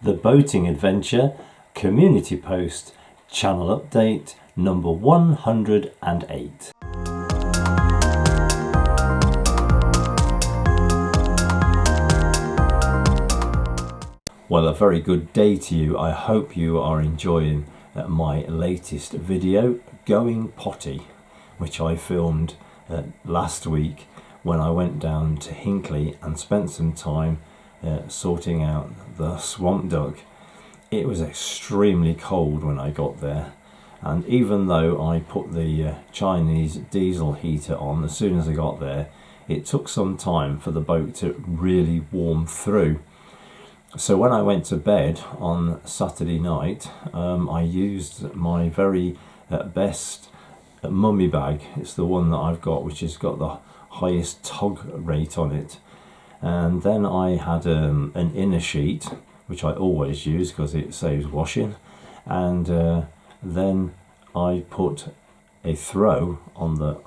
The Boating Adventure Community Post Channel Update number 108. Well, a very good day to you. I hope you are enjoying my latest video, Going Potty, which I filmed last week when I went down to Hinckley and spent some time sorting out the swamp duck. It was extremely cold when I got there, and even though I put the Chinese diesel heater on as soon as I got there, it took some time for the boat to really warm through. So when I went to bed on Saturday night, I used my very best mummy bag. It's the one that I've got, which has got the highest tug rate on it. And then I had an inner sheet, which I always use because it saves washing. And then I put a throw on the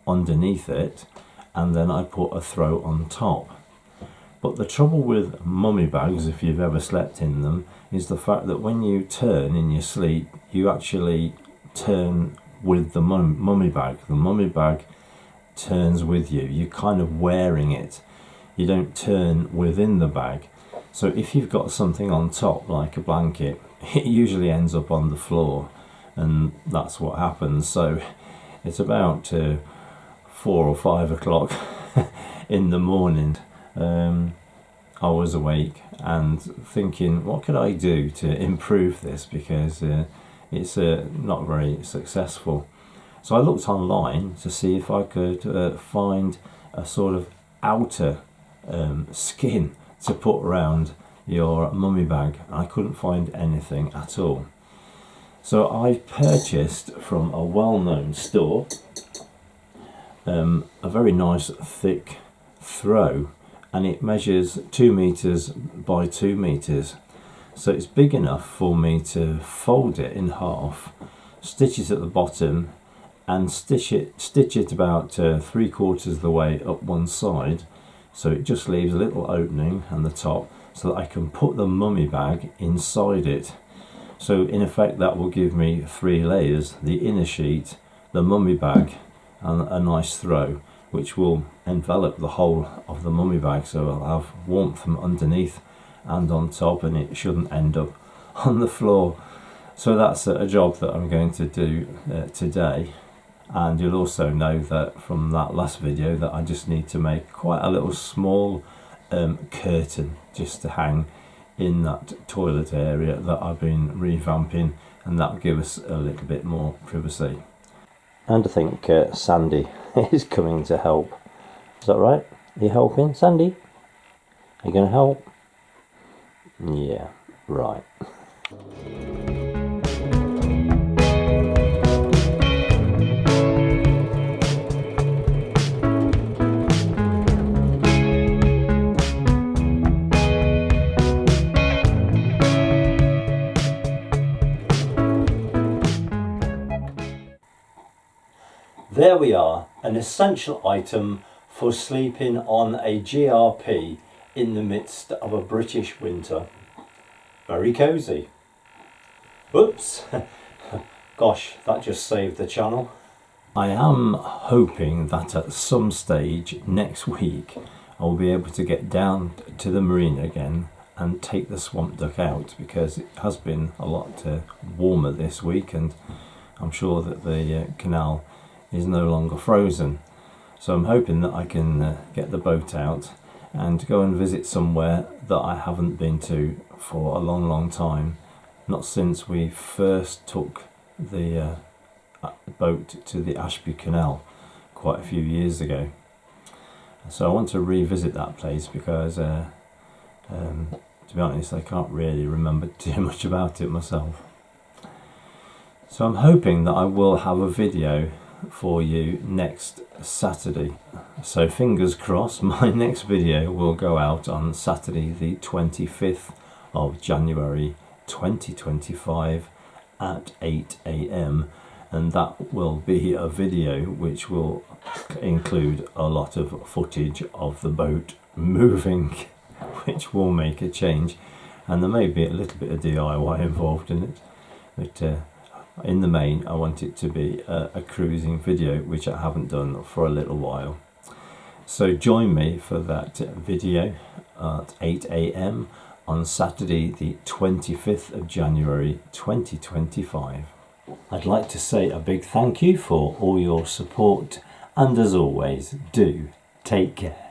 underneath it, and then I put a throw on top. But the trouble with mummy bags, if you've ever slept in them, is the fact that when you turn in your sleep, you actually turn with the mummy bag. The mummy bag turns with you. You're kind of wearing it. You don't turn within the bag. So if you've got something on top, like a blanket, it usually ends up on the floor, and that's what happens. So it's about 4 or 5 o'clock in the morning. I was awake and thinking, what could I do to improve this, because it's not very successful. So I looked online to see if I could find a sort of outer skin to put around your mummy bag. I couldn't find anything at all. So I purchased from a well-known store a very nice thick throw, and it measures 2 meters by 2 meters. So it's big enough for me to fold it in half, stitch it at the bottom, and stitch it about 3/4 of the way up one side. So it just leaves a little opening on the top so that I can put the mummy bag inside it. So in effect that will give me 3 layers: the inner sheet, the mummy bag, and a nice throw, which will envelop the whole of the mummy bag, so I'll have warmth from underneath and on top, and it shouldn't end up on the floor. So that's a job that I'm going to do today. And you'll also know that from that last video that I just need to make quite a little small curtain just to hang in that toilet area that I've been revamping, and that'll give us a little bit more privacy. And I think Sandy is coming to help. Is that right? Are you helping, Sandy? Are you going to help? Yeah, right. There we are, an essential item for sleeping on a GRP in the midst of a British winter. Very cosy. Oops, gosh, that just saved the channel. I am hoping that at some stage next week I'll be able to get down to the marina again and take the swamp duck out, because it has been a lot warmer this week, and I'm sure that the canal is no longer frozen. So I'm hoping that I can get the boat out and go and visit somewhere that I haven't been to for a long time, not since we first took the boat to the Ashby Canal quite a few years ago. So I want to revisit that place, because to be honest, I can't really remember too much about it myself. So I'm hoping that I will have a video for you next Saturday. So fingers crossed, my next video will go out on Saturday the 25th of January 2025 at 8 AM, and that will be a video which will include a lot of footage of the boat moving, which will make a change. and there may be a little bit of DIY involved in it, but in the main I want it to be a cruising video, which I haven't done for a little while. So join me for that video at 8 AM on Saturday the 25th of January 2025. I'd like to say a big thank you for all your support, and as always, do take care.